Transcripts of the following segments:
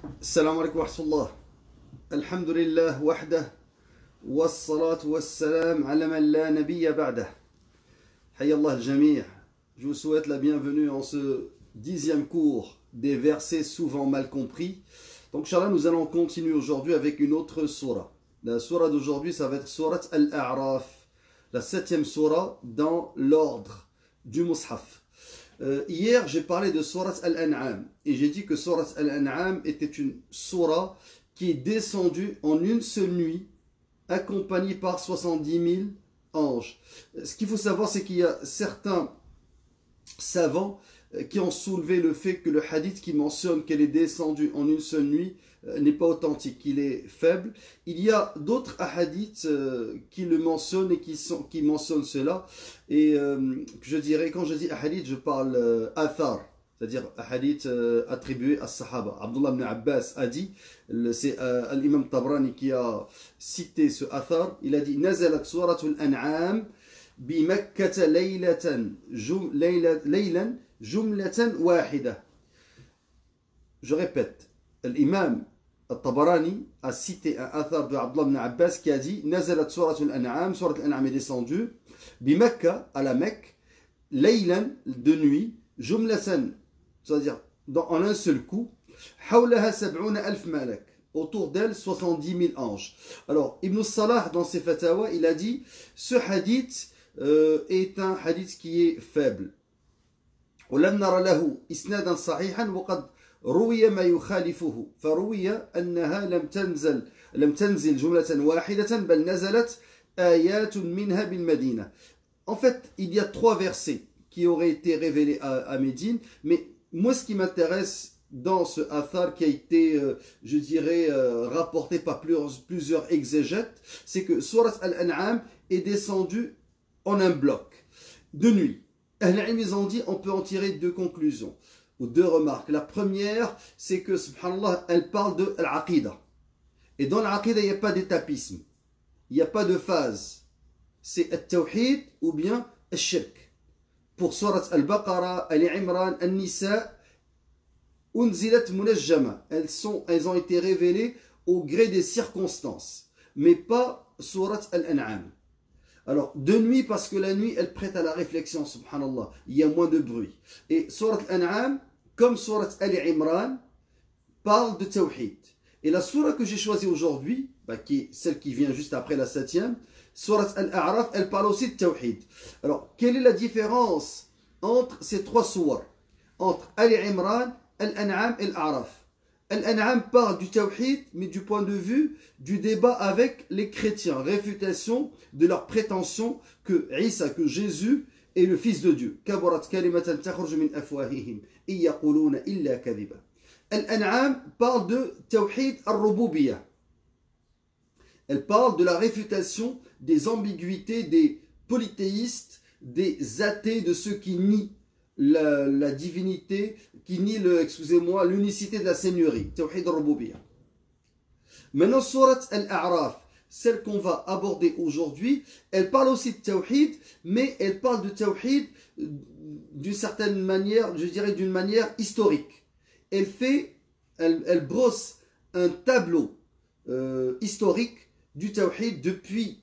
السلام عليكم ورحمة الله. الحمد لله وحده والصلاة والسلام على من لا نبي بعده. حيا الله الجميع. Je vous souhaite la bienvenue en ce 10e cours des versets souvent mal compris. Donc, Inch'Allah, nous allons continuer aujourd'hui avec une autre surah. La surah d'aujourd'hui, ça va être surah Al-A'raf, la 7e surah dans l'ordre du Mus'haf. Hier, j'ai parlé de Surat Al-An'am et j'ai dit que Surat Al-An'am était une surah qui est descendue en une seule nuit, accompagnée par 70 000 anges. Ce qu'il faut savoir, c'est qu'il y a certains savants qui ont soulevé le fait que le hadith qui mentionne qu'elle est descendue en une seule nuit n'est pas authentique, qu'il est faible. Il y a d'autres hadiths qui le mentionnent et qui mentionnent cela. Et je dirais, quand je dis hadith, je parle athar, c'est-à-dire hadith attribué à Sahaba. Abdullah ibn Abbas a dit, c'est l'imam Tabrani qui a cité ce athar, il a dit Nazalat suratul an'am bi Makkata laylan jumlatan wahida. Je répète, l'imam Al-Tabarani a cité un athar de Abdullah ibn Abbas qui a dit Nazalat suratul an'am, surat al-an'am est descendue bi Makka, à la Mecque, laylan, de nuit, jumlatan, c'est-à-dire en un seul coup, hawlaha sab'una alf malak, autour d'elle 70 000 anges. Alors Ibn Salah dans ses fatawa, il a dit ce hadith est un hadith qui est faible. ولم نرى له إسنادا صحيحا وقد روي ما يخالفه فروي أنها لم تنزل جملة واحدة بل نزلت آيات منها بالمدينة. En fait, il y a 3 versets qui auraient été révélés à Médine, mais moi ce qui m'intéresse dans ce athar qui a été, je dirais, rapporté par plusieurs exégètes, c'est que Surat Al-An'am est descendue en un bloc, de nuit. Ils ont dit, on peut en tirer 2 conclusions, ou 2 remarques. La première, c'est que, subhanallah, elle parle de l'aqida. Et dans l'aqida, il n'y a pas d'étapisme. Il n'y a pas de phase. C'est al-tawhid ou bien al-shirk. Pour Surat Al-Baqarah, Al-Imran, Al-Nisa, unzilat munajjama. Elles ont été révélées au gré des circonstances, mais pas Surat Al-An'am. Alors, de nuit, parce que la nuit, elle prête à la réflexion, subhanallah. Il y a moins de bruit. Et Surat Al-An'am, comme Surat Al-Imran, parle de Tawhid. Et la surah que j'ai choisie aujourd'hui, qui est celle qui vient juste après la 7e, Surat Al-A'raf, elle parle aussi de Tawhid. Alors, quelle est la différence entre ces 3 surahs? Entre Al-Imran, Al-An'am et Al-A'raf. Al-An'am parle du Tawhid, mais du point de vue du débat avec les chrétiens, réfutation de leur prétention que Isa, que Jésus est le fils de Dieu. Kabarat kalimatan takhruju min afwahihim yaquluna illa kadhiba. Al-An'am parle de Tawhid al-Rububiyyah. Elle parle de la réfutation des ambiguïtés des polythéistes, des athées, de ceux qui nient la divinité, qui nie l'unicité de la seigneurie. Tawhid al-Rububiyyah. Maintenant, Surat Al-A'raf, celle qu'on va aborder aujourd'hui, elle parle aussi de Tawhid, mais elle parle de Tawhid d'une certaine manière, je dirais d'une manière historique. Elle brosse un tableau historique du Tawhid depuis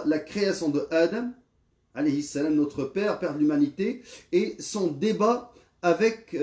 la création de Adam, alayhi salam, notre père de l'humanité, et son débat avec,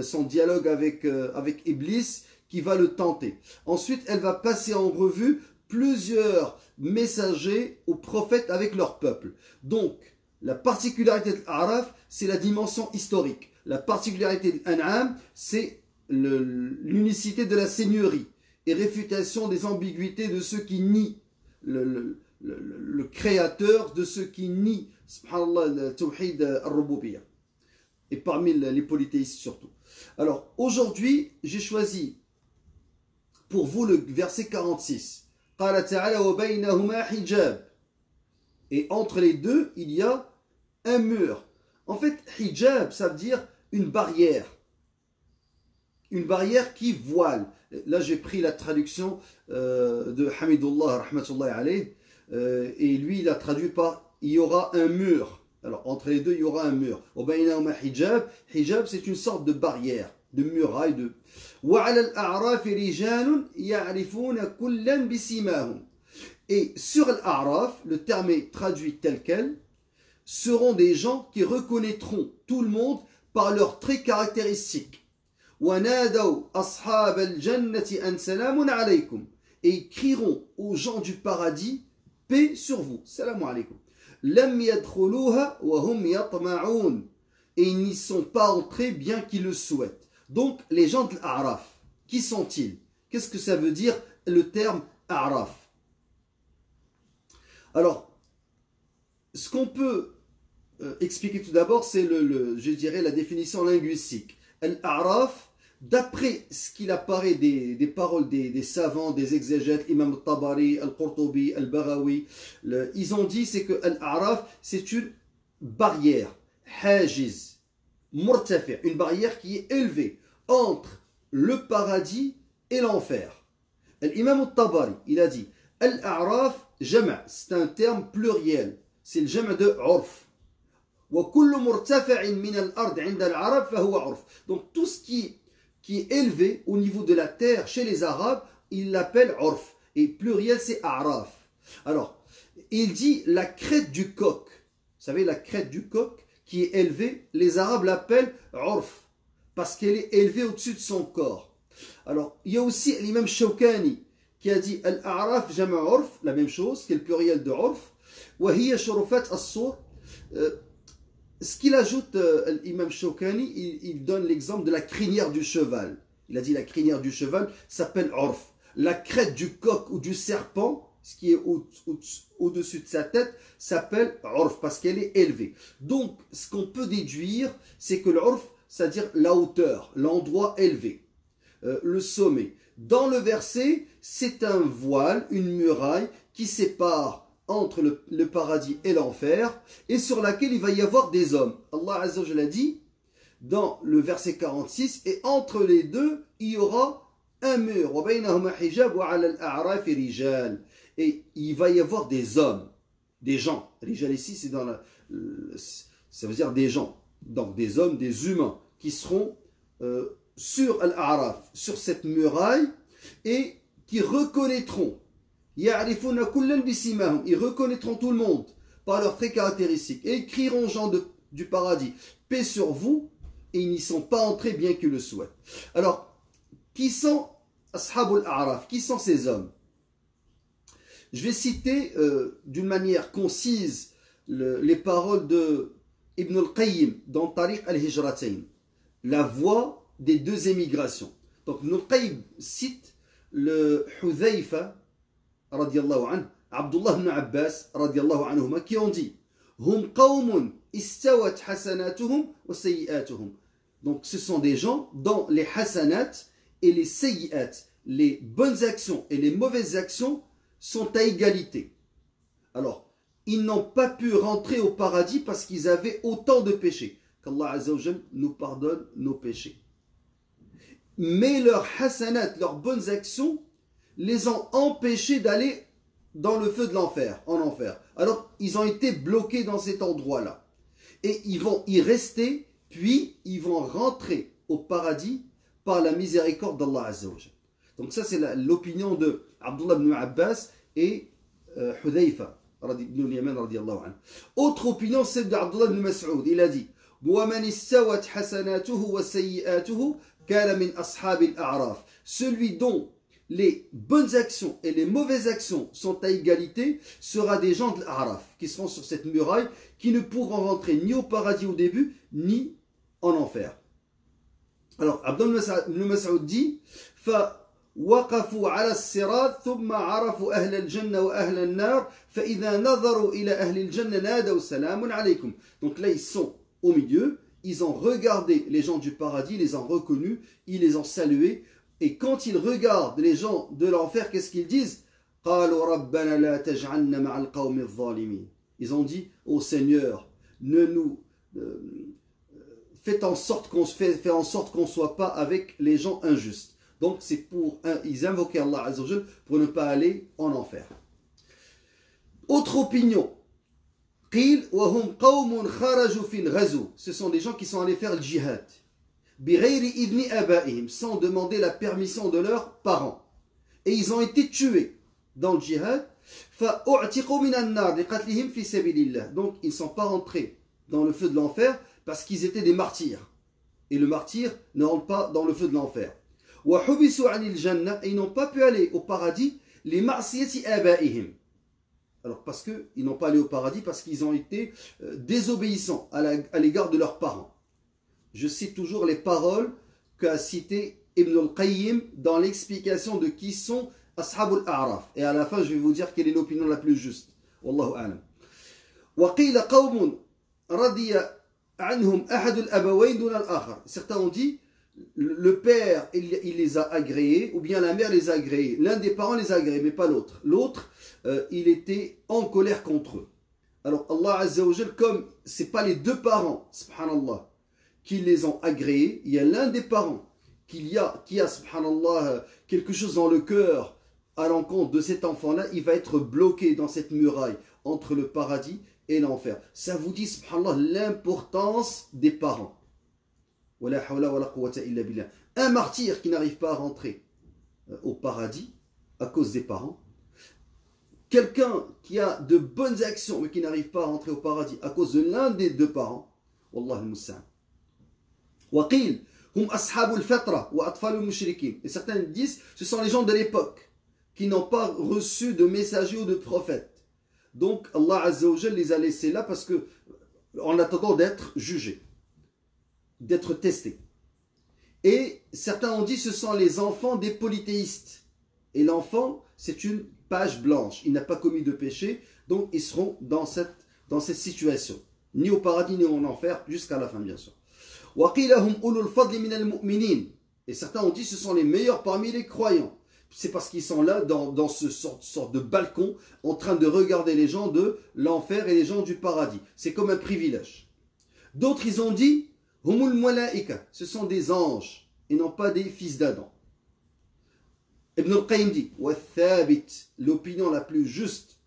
son dialogue avec Iblis, qui va le tenter. Ensuite, elle va passer en revue plusieurs messagers ou prophètes avec leur peuple. Donc, la particularité de l'Araf, c'est la dimension historique. La particularité de l'An'am, c'est l'unicité de la seigneurie et réfutation des ambiguïtés de ceux qui nient le créateur, de ceux qui nient, subhanallah, le tawhid al-rububiyyah. Et parmi les polythéistes surtout. Alors, aujourd'hui, j'ai choisi pour vous le verset 46. قال تعالى وبينهما حجاب. Et entre les deux, il y a un mur. En fait, hijab, ça veut dire une barrière. Une barrière qui voile. Là, j'ai pris la traduction de Hamidullah, rahmatullahi alayh, et lui, il a traduit par il y aura un mur. Alors, entre les deux, il y aura un mur. Hijab, c'est une sorte de barrière. de murailles. De... وعلى الأعراف رجال يعرفون كلا بسيماهم. Et sur l'A'raf, le terme est traduit tel quel, seront des gens qui reconnaîtront tout le monde par leurs traits caractéristiques. وَنَادَوْا أَصْحَابَ الْجَنَّةِ أَنْ سَلَامٌ عَلَيْكُمْ. Et ils crieront aux gens du paradis, paix sur vous, salam alaykum. لَمْ يَدْخُلُوهَا وَهُمْ يَطْمَعُونَ. Et ils n'y sont pas entrés bien qu'ils le souhaitent. Donc les gens de l'A'raf, qui sont-ils? Qu'est-ce que ça veut dire le terme A'raf? Alors, ce qu'on peut expliquer tout d'abord, c'est je dirais la définition linguistique. Al-A'raf, d'après ce qu'il apparaît des paroles des savants, des exégètes, Imam al-Tabari, al-Qurtubi, al-Baghawi, ils ont dit c'est que Al-A'raf, c'est une barrière, hajiz, murtafi', une barrière qui est élevée entre le paradis et l'enfer. L'imam al-Tabari, il a dit Al-A'raf, jama', c'est un terme pluriel, c'est le jama' de urf. Donc tout ce qui est élevé au niveau de la terre chez les Arabes, ils l'appellent urf. Et pluriel, c'est a'raf. Alors, il dit la crête du coq. Vous savez, la crête du coq qui est élevée, les Arabes l'appellent urf. Parce qu'elle est élevée au-dessus de son corps. Alors, il y a aussi l'imam Shawkani qui a dit al-a'raf jama' urf, la même chose, qui est le pluriel de urf. Wa hiya shurufat as-sur. Ce qu'il ajoute, l'imam Shawkani, il donne l'exemple de la crinière du cheval. Il a dit la crinière du cheval s'appelle urf. La crête du coq ou du serpent, ce qui est au-dessus de sa tête, s'appelle urf parce qu'elle est élevée. Donc, ce qu'on peut déduire, c'est que l'urf, c'est-à-dire la hauteur, l'endroit élevé, le sommet. Dans le verset, c'est un voile, une muraille qui sépare entre le paradis et l'enfer, et sur laquelle il va y avoir des hommes. Allah Azza wa Jalla dit dans le verset 46, et entre les deux, il y aura un mur. Et il va y avoir des hommes, des gens. Rijal ici, c'est dans ça veut dire des gens. Donc des hommes, des humains, qui seront sur Al-A'raf, sur cette muraille, et qui reconnaîtront. Ils reconnaîtront tout le monde par leurs traits caractéristiques et ils crieront aux gens du paradis, paix sur vous, et ils n'y sont pas entrés bien qu'ils le souhaitent. Alors, qui sont Ashabul A'raf? Qui sont ces hommes? Je vais citer d'une manière concise les paroles de Ibn al-Qayyim dans Tariq al-Hijratain, la voie des deux émigrations. Donc Ibn al-Qayyim cite le Hudhayfa radiallahu anhu, Abdullah ibn Abbas radiallahu anhuma, qui ont dit Hum qawmun istawat hasanatuhum wa sayyi'atuhum. Donc ce sont des gens dont les hasanat et les sayyi'at, les bonnes actions et les mauvaises actions, sont à égalité. Alors, ils n'ont pas pu rentrer au paradis parce qu'ils avaient autant de péchés. Qu'Allah Azza wa Jalla nous pardonne nos péchés. Mais leurs hasanat, leurs bonnes actions, les ont empêchés d'aller dans le feu de l'enfer, en enfer. Alors, ils ont été bloqués dans cet endroit-là. Et ils vont y rester, puis ils vont rentrer au paradis par la miséricorde d'Allah Azza wa Jalla. Donc ça, c'est l'opinion de Abdullah ibn Abbas et Hudhayfa ibn al-Yaman radiyallahu anhu. Autre opinion, c'est d'Abdullah ibn Mas'ud. Il a dit وَمَنِ اسْتَوَتْ حَسَنَاتُهُ وَسَيِّئَاتُهُ كَانَ مِنْ أَصْحَابِ الْأَعْرَافِ. Celui dont les bonnes actions et les mauvaises actions sont à égalité sera des gens de l'A'raf qui seront sur cette muraille, qui ne pourront rentrer ni au paradis au début ni en enfer. Alors Abdullah ibn Mas'ud dit فوقفوا على الصراط ثم عرفوا أهل الجنة وأهل النار فإذا نظروا إلى أهل الجنة نادوا سلام عليكم. Donc là ils sont au milieu, ils ont regardé les gens du paradis, ils les ont reconnus, ils les ont salués. Et quand ils regardent les gens de l'enfer, qu'est-ce qu'ils disent? Ils ont dit, ô Seigneur, ne nous faites en sorte qu'on ne soit pas avec les gens injustes. Donc c'est ils invoquaient Allah Azza wa Jalla pour ne pas aller en enfer. Autre opinion. Ce sont des gens qui sont allés faire le djihad. بغير إذن آبائهم, sans demander la permission de leurs parents. Et ils ont été tués dans le djihad. فأعتقوا من النار لقتلهم في سبيل الله. Donc ils ne sont pas rentrés dans le feu de l'enfer parce qu'ils étaient des martyrs. Et le martyr ne rentre pas dans le feu de l'enfer. وحبسوا عن الجنة, et ils n'ont pas pu aller au paradis لمعصية آبائهم. Alors parce qu'ils n'ont pas allé au paradis parce qu'ils ont été désobéissants à l'égard de leurs parents. Je cite toujours les paroles qu'a cité Ibn al-Qayyim dans l'explication de qui sont Ashab al-A'raf. Et à la fin, je vais vous dire quelle est l'opinion la plus juste. Wallahu a'lam. وَقِيلَ قَوْمٌ رَضِيَ عَنْهُمْ أَحَدُ الْأَبَوَيْنِ دُونَ الْآخَرِ. Certains ont dit, le père, il les a agréés, ou bien la mère les a agréés. L'un des parents les a agréés, mais pas l'autre. L'autre, il était en colère contre eux. Alors Allah Azza wa Jal, comme ce n'est pas les deux parents, subhanallah, qui les ont agréés, il y a l'un des parents qui a subhanallah, quelque chose dans le cœur à l'encontre de cet enfant-là, il va être bloqué dans cette muraille entre le paradis et l'enfer. Ça vous dit, subhanallah, l'importance des parents. Un martyr qui n'arrive pas à rentrer au paradis à cause des parents. Quelqu'un qui a de bonnes actions mais qui n'arrive pas à rentrer au paradis à cause de l'un des deux parents. Wallah al-Musta'an. وقيل هم أصحاب الفترة وأطفال المشركين. Et certains disent ce sont les gens de l'époque qui n'ont pas reçu de messagers ou de prophètes. Donc Allah Azza wa Jal les a laissés là parce que en attendant d'être jugés, d'être testés. Et certains ont dit ce sont les enfants des polythéistes. Et l'enfant, c'est une page blanche. Il n'a pas commis de péché, donc ils seront dans cette situation. Ni au paradis, ni en enfer, jusqu'à la fin, bien sûr. Et certains ont dit ce sont les meilleurs parmi les croyants. C'est parce qu'ils sont là dans ce sorte de balcon en train de regarder les gens de l'enfer et les gens du paradis. C'est comme un privilège. D'autres, ils ont dit ce sont des anges et non pas des fils d'Adam. Ibn al-Qayyim dit l'opinion la plus juste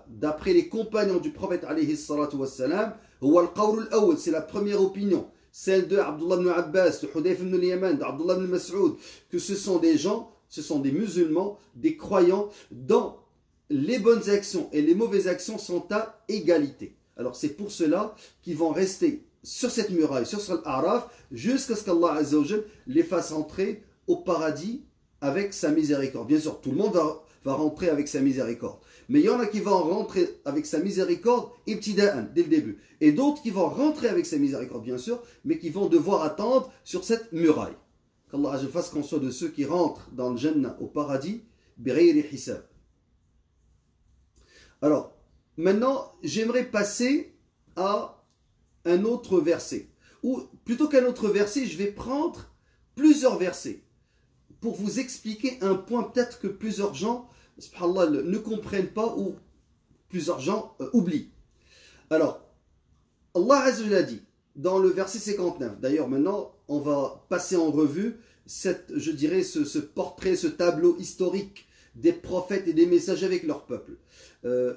d'après les compagnons du prophète c'est la première opinion, celle de Abdullah ibn Abbas, de Hudayf ibn al-Yaman, d'Abdullah ibn Mas'ud, que ce sont des gens, ce sont des musulmans, des croyants, dont les bonnes actions et les mauvaises actions sont à égalité. Alors c'est pour cela qu'ils vont rester sur cette muraille, sur l'Araf, jusqu'à ce qu'Allah Azza wa Jal les fasse entrer au paradis avec sa miséricorde. Bien sûr, tout le monde va rentrer avec sa miséricorde. Mais il y en a qui vont rentrer avec sa miséricorde ibtida'an, dès le début. Et d'autres qui vont rentrer avec sa miséricorde, bien sûr, mais qui vont devoir attendre sur cette muraille. Qu'Allah Azza wa Jal fasse qu'on soit de ceux qui rentrent dans le Jannah, au paradis, bighayri hisab. Alors, maintenant, j'aimerais passer à un autre verset. Ou plutôt qu'un autre verset, je vais prendre plusieurs versets pour vous expliquer un point peut-être que plusieurs gens, subhanallah, ne comprennent pas ou plusieurs gens oublient. Alors, Allah Azza wa Jalla dit dans le verset 59, d'ailleurs maintenant on va passer en revue je dirais ce portrait, ce tableau historique des prophètes et des messagers avec leur peuple.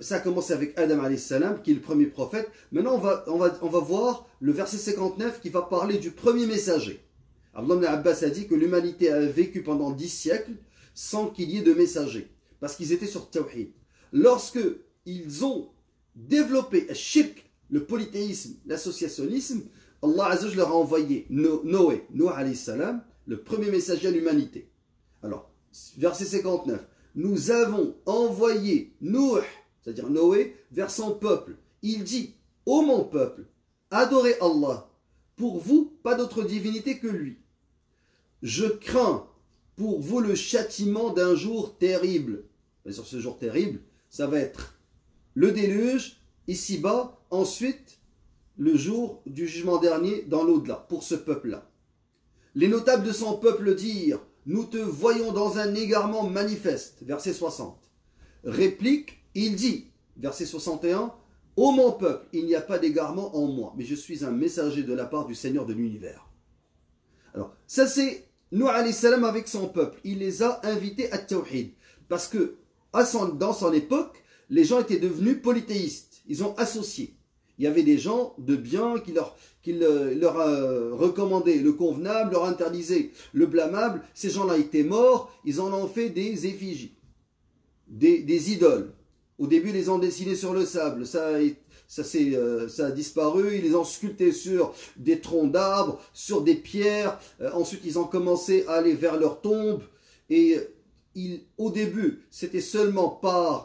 Ça a commencé avec Adam alayhi salam, qui est le premier prophète. Maintenant on va voir le verset 59 qui va parler du premier messager. Abdullah ibn Abbas a dit que l'humanité a vécu pendant 10 siècles sans qu'il y ait de messagers, parce qu'ils étaient sur Tawhid. Lorsque ils ont développé le shirk, le polythéisme, l'associationnisme, Allah Azza wa Jalla leur a envoyé Noé alayhi salam, le premier messager à l'humanité. Alors, verset 59, nous avons envoyé Nuh, c'est-à-dire Noé, vers son peuple. Il dit, ô mon peuple, adorez Allah. Pour vous, pas d'autre divinité que lui. Je crains pour vous le châtiment d'un jour terrible. Et sur ce jour terrible, ça va être le déluge, ici-bas, ensuite le jour du jugement dernier dans l'au-delà, pour ce peuple-là. Les notables de son peuple dirent, nous te voyons dans un égarement manifeste, verset 60. Réplique, il dit, verset 61, ô mon peuple, il n'y a pas d'égarement en moi, mais je suis un messager de la part du Seigneur de l'univers. Alors, ça c'est Nuh alayhi salam avec son peuple. Il les a invités à Tawhid. Parce que dans son époque, les gens étaient devenus polythéistes. Ils ont associé. il y avait des gens de bien qui leur recommandaient le convenable, leur interdisaient le blâmable. Ces gens-là étaient morts, ils en ont fait des effigies, des idoles. Au début, ils les ont dessinés sur le sable, ça a disparu, ils les ont sculptés sur des troncs d'arbres, sur des pierres. Ensuite, ils ont commencé à aller vers leur tombe. Et au début, c'était seulement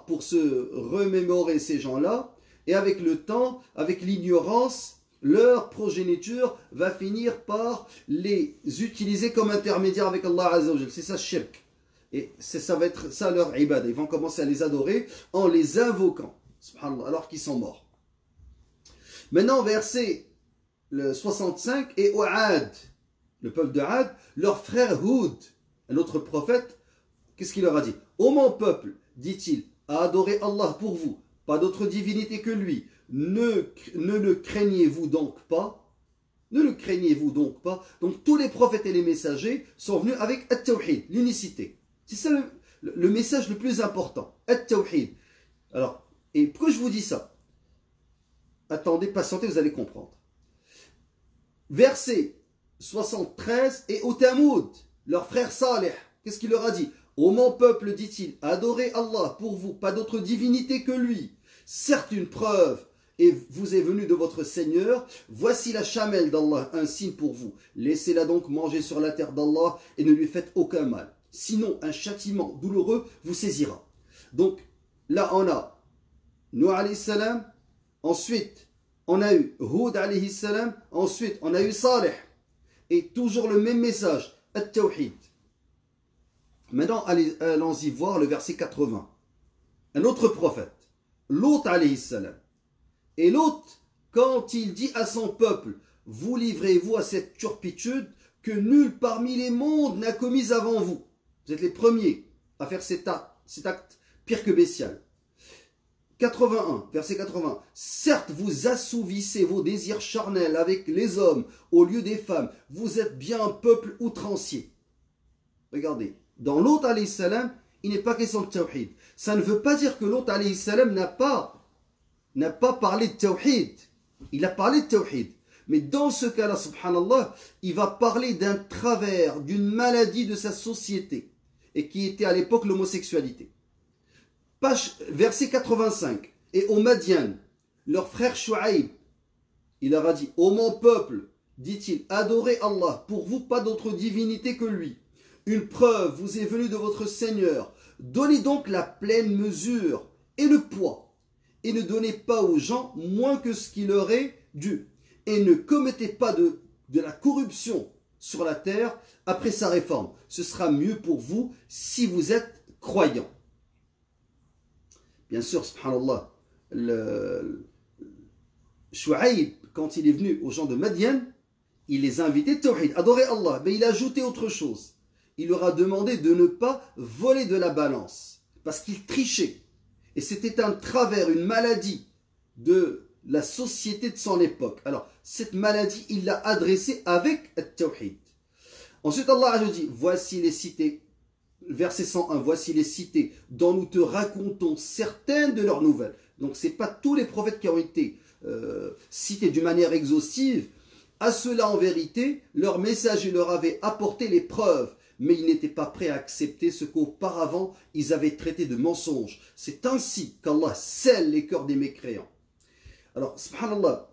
pour se remémorer ces gens-là. Et avec le temps, avec l'ignorance, leur progéniture va finir par les utiliser comme intermédiaires avec Allah Azza wa Jal. C'est ça, shirk. Et ça va être ça leur ibad. Ils vont commencer à les adorer en les invoquant, subhanallah, alors qu'ils sont morts. Maintenant, verset 65, et au Ad, le peuple de Ad, leur frère Houd, un autre prophète, qu'est-ce qu'il leur a dit? Ô mon peuple, dit-il, à adorer Allah pour vous, pas d'autre divinité que lui. Ne le craignez-vous donc pas? Ne le craignez-vous donc pas? Donc tous les prophètes et les messagers sont venus avec At-Tawhid, l'unicité. C'est ça le message le plus important. At-Tawhid. Alors, et pourquoi je vous dis ça? Attendez, patientez, vous allez comprendre. Verset 73, et au Tamoud, leur frère Saleh, qu'est-ce qu'il leur a dit? Ô mon peuple, dit-il, adorez Allah pour vous, pas d'autre divinité que lui. Certes, une preuve vous est venue de votre Seigneur. Voici la chamelle d'Allah, un signe pour vous. Laissez-la donc manger sur la terre d'Allah et ne lui faites aucun mal. Sinon, un châtiment douloureux vous saisira. Donc, là, on a Nuh alayhi salam. Ensuite, on a eu Hud alayhi salam. Ensuite, on a eu Saleh. Et toujours le même message, At-Tawhid. Maintenant, allons-y voir le verset 80. Un autre prophète, Lot alayhi salam. Et Lot, quand il dit à son peuple, vous livrez-vous à cette turpitude que nul parmi les mondes n'a commise avant vous. Vous êtes les premiers à faire cet acte pire que bestial. 81, verset 80. Certes, vous assouvissez vos désirs charnels avec les hommes au lieu des femmes. Vous êtes bien un peuple outrancier. Regardez, dans Lot alayhi salam, il n'est pas question de tawhid. Ça ne veut pas dire que Lot alayhi salam n'a pas parlé de tawhid. Il a parlé de tawhid. Mais dans ce cas-là, subhanallah, il va parler d'un travers, d'une maladie de sa société, et qui était à l'époque l'homosexualité. Verset 85. Et au Madian, leur frère Shu'aib, il leur a dit, ô mon peuple, dit-il, adorez Allah, pour vous pas d'autre divinité que lui. Une preuve vous est venue de votre Seigneur. Donnez donc la pleine mesure et le poids, et ne donnez pas aux gens moins que ce qui leur est dû. Et ne commettez pas de la corruption sur la terre après sa réforme. Ce sera mieux pour vous si vous êtes croyants. Bien sûr, subhanallah, Shu'aib, quand il est venu aux gens de Madian, il les a invités tawhid, adorer Allah, mais il a ajouté autre chose. Il leur a demandé de ne pas voler de la balance, parce qu'ils trichaient. Et c'était un travers, une maladie de la société de son époque. Alors, cette maladie, il l'a adressée avec At-Tawhid. Ensuite, Allah a dit, voici les cités, verset 101, voici les cités dont nous te racontons certaines de leurs nouvelles. Donc, ce n'est pas tous les prophètes qui ont été cités d'une manière exhaustive. À cela, en vérité, leur messager leur avait apporté les preuves, mais ils n'étaient pas prêts à accepter ce qu'auparavant ils avaient traité de mensonge. C'est ainsi qu'Allah scelle les cœurs des mécréants. Alors, subhanallah.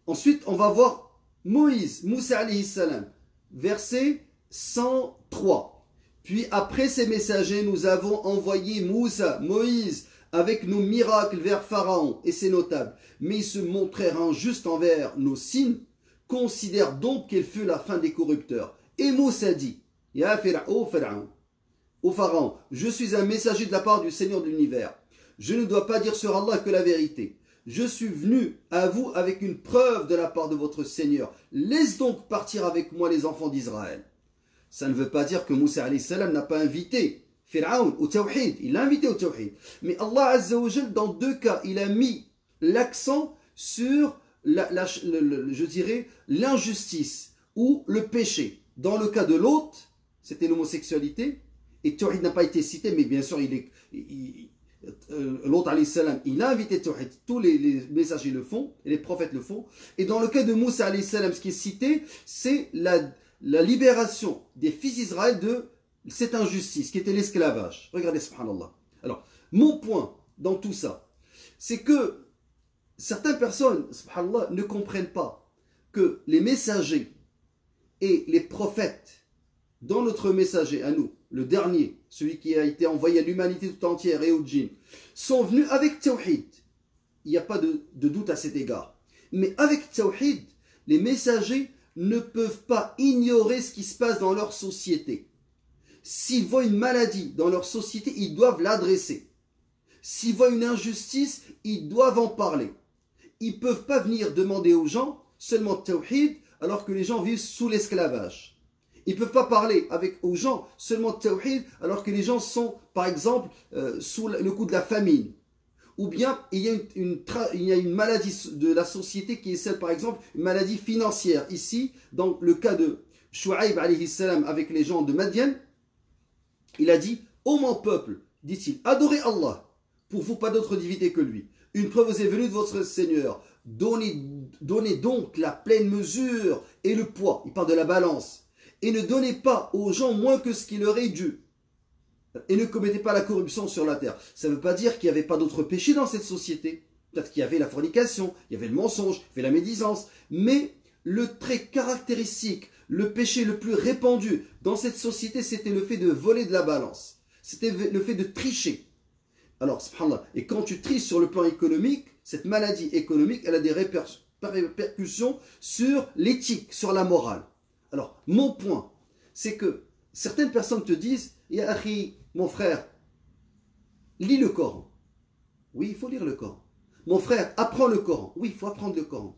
Ensuite, on va voir Moussa alayhi salam, verset 103. Puis après ces messagers, nous avons envoyé Moïse, avec nos miracles vers Pharaon et ses notables. Mais ils se montrèrent injustes envers nos signes. Considère donc quelle fut la fin des corrupteurs. Et Moussa dit, Ya Pharaon, ô Pharaon, je suis un messager de la part du Seigneur de l'univers. Je ne dois pas dire sur Allah que la vérité. Je suis venu à vous avec une preuve de la part de votre Seigneur. Laisse donc partir avec moi les enfants d'Israël. Ça ne veut pas dire que Moussa alayhi salam n'a pas invité Pharaon au tawhid. Il l'a invité au tawhid. Mais Allah Azza wa Jal, dans deux cas, il a mis l'accent sur, je dirais, l'injustice ou le péché. Dans le cas de l'autre, c'était l'homosexualité. Et tawhid n'a pas été cité, mais bien sûr, L'autre, alayhi salam, il a invité Tawhid. Tous les messagers le font, et les prophètes le font. Et dans le cas de Moussa, alayhi salam, ce qui est cité, c'est la libération des fils d'Israël de cette injustice, qui était l'esclavage. Regardez, subhanallah. Alors, mon point dans tout ça, c'est que certaines personnes, subhanallah, ne comprennent pas que les messagers et les prophètes, dans notre messager à nous, le dernier, celui qui a été envoyé à l'humanité tout entière et aux djinns, sont venus avec Tawhid. Il n'y a pas de doute à cet égard. Mais avec Tawhid, les messagers ne peuvent pas ignorer ce qui se passe dans leur société. S'ils voient une maladie dans leur société, ils doivent l'adresser. S'ils voient une injustice, ils doivent en parler. Ils ne peuvent pas venir demander aux gens seulement Tawhid alors que les gens vivent sous l'esclavage. Ils ne peuvent pas parler aux gens seulement de Tawhid alors que les gens sont, par exemple, sous le coup de la famine. Ou bien, il y a une maladie de la société qui est celle, par exemple, une maladie financière. Ici, dans le cas de Shu'aib alayhi salam avec les gens de Madian, il a dit, « Ô mon peuple, dit-il, adorez Allah, pour vous pas d'autre divinité que lui. Une preuve vous est venue de votre Seigneur. Donnez donc la pleine mesure et le poids. » Il parle de la balance. Et ne donnez pas aux gens moins que ce qui leur est dû. Et ne commettez pas la corruption sur la terre. Ça ne veut pas dire qu'il n'y avait pas d'autres péchés dans cette société. Peut-être qu'il y avait la fornication, il y avait le mensonge, il y avait la médisance. Mais le trait caractéristique, le péché le plus répandu dans cette société, c'était le fait de voler de la balance. C'était le fait de tricher. Alors, subhanallah, et quand tu triches sur le plan économique, cette maladie économique, elle a des répercussions sur l'éthique, sur la morale. Alors, mon point, c'est que certaines personnes te disent, « Ya akhi, mon frère, lis le Coran. » Oui, il faut lire le Coran. « Mon frère, apprends le Coran. » Oui, il faut apprendre le Coran.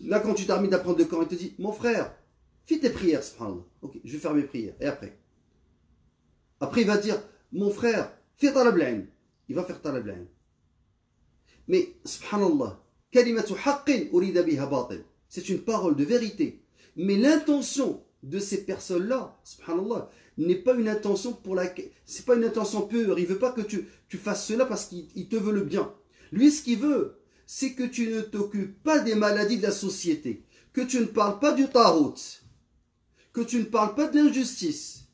Là, quand tu termines d'apprendre le Coran, il te dit, « Mon frère, fais tes prières, subhanallah. » Ok, je vais faire mes prières. Et après? Après, il va dire, « Mon frère, fais talab al-ilm. » Il va faire talab al-ilm. Mais, subhanallah, « Kalimatu haqqin urida biha batil. » C'est une parole de vérité. Mais l'intention de ces personnes-là, subhanallah, n'est pas une intention pour laquelle, c'est pas une intention pure. Il veut pas que tu fasses cela parce qu'il te veut le bien. Lui, ce qu'il veut, c'est que tu ne t'occupes pas des maladies de la société, que tu ne parles pas du tarout, que tu ne parles pas de l'injustice,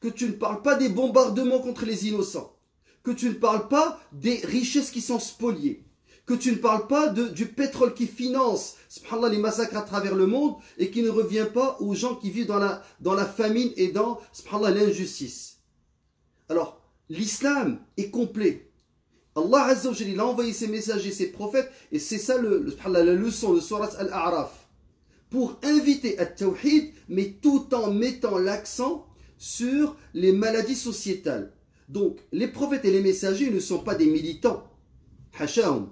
que tu ne parles pas des bombardements contre les innocents, que tu ne parles pas des richesses qui sont spoliées, que tu ne parles pas du pétrole qui finance, subhanallah, les massacres à travers le monde et qui ne revient pas aux gens qui vivent dans la famine et dans, subhanallah, l'injustice. Alors, l'islam est complet. Allah Azza wa Jalla, il a envoyé ses messagers, ses prophètes, et c'est ça la leçon de Surat Al-A'raf, pour inviter à Tawhid, mais tout en mettant l'accent sur les maladies sociétales. Donc, les prophètes et les messagers ne sont pas des militants, hachahum,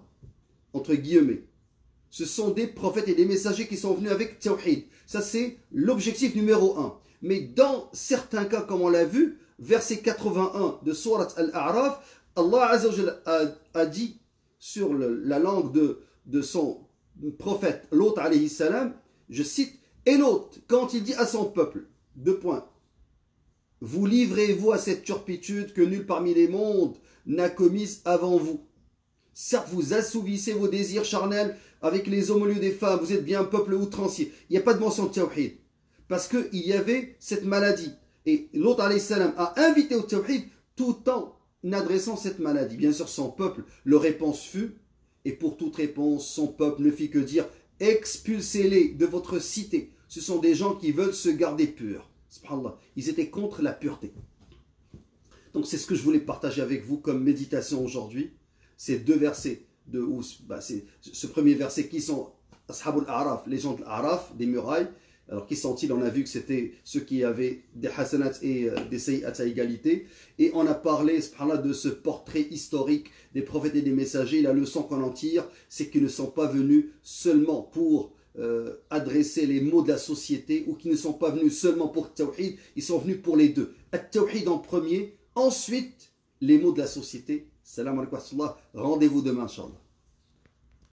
entre guillemets. Ce sont des prophètes et des messagers qui sont venus avec Tawhid. Ça, c'est l'objectif numéro 1. Mais dans certains cas, comme on l'a vu, verset 81 de Surat Al-A'raf, Allah Azza wa Jalla a dit sur la langue de son prophète, Lot alayhi salam, je cite, et Lot, quand il dit à son peuple, deux points, vous livrez-vous à cette turpitude que nul parmi les mondes n'a commise avant vous. Certes, vous assouvissez vos désirs charnels avec les hommes au lieu des femmes, vous êtes bien un peuple outrancier. Il n'y a pas de mention de Tawhid, parce qu'il y avait cette maladie. Et Lot alayhi salam a invité au Tawhid tout en adressant cette maladie. Bien sûr, son peuple, leur réponse fut, et pour toute réponse, son peuple ne fit que dire, expulsez-les de votre cité. Ce sont des gens qui veulent se garder purs. Subhanallah, ils étaient contre la pureté. Donc c'est ce que je voulais partager avec vous comme méditation aujourd'hui. Ces deux versets, ce premier verset qui sont Ashabul A'raf, les gens de l'A'raf, des murailles. Alors qui sont-ils? On a vu que c'était ceux qui avaient des hasanat et des sayyat à égalité. Et on a parlé, subhanallah, de ce portrait historique des prophètes et des messagers. La leçon qu'on en tire, c'est qu'ils ne sont pas venus seulement pour adresser les maux de la société, ou qui ne sont pas venus seulement pour Tawhid, ils sont venus pour les deux. At-Tawhid en premier, ensuite les maux de la société. Salam alaikum wa rahmatullah. Rendez-vous demain, Inch'Allah.